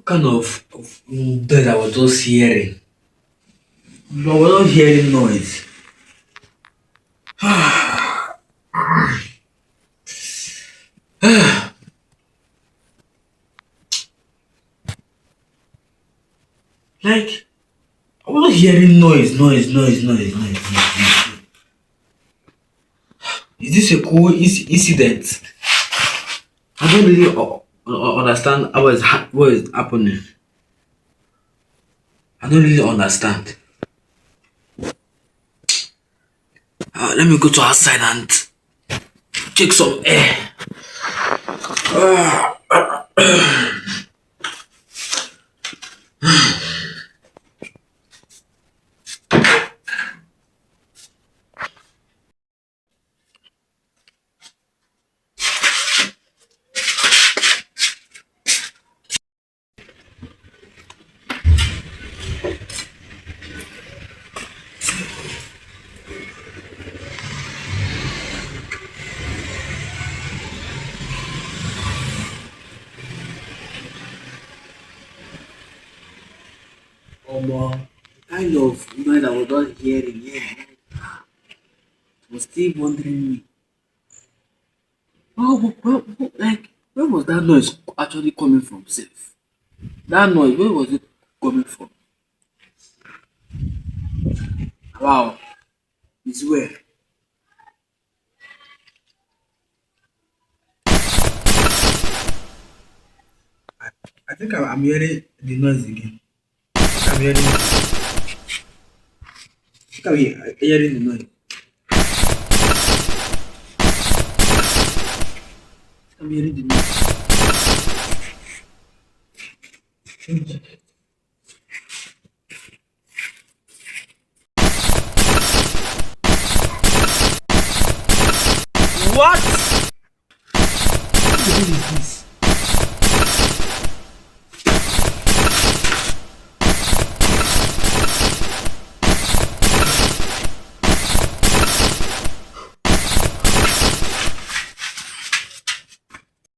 kind of bed I was just hearing? I was not hearing noise. Like I was not hearing noise. Is this a cool incident? I don't really understand what is happening. I don't really understand. Let me go to outside and take some air. Kind of noise I was not hearing. Yeah, it was still wondering me. Like where was that noise actually coming from? Safe. That noise, where was it coming from? Wow, it's where? I think I'm hearing the noise again. I'm hearing. I think I'm hearing the noise. I'm hearing the noise. What? What is this?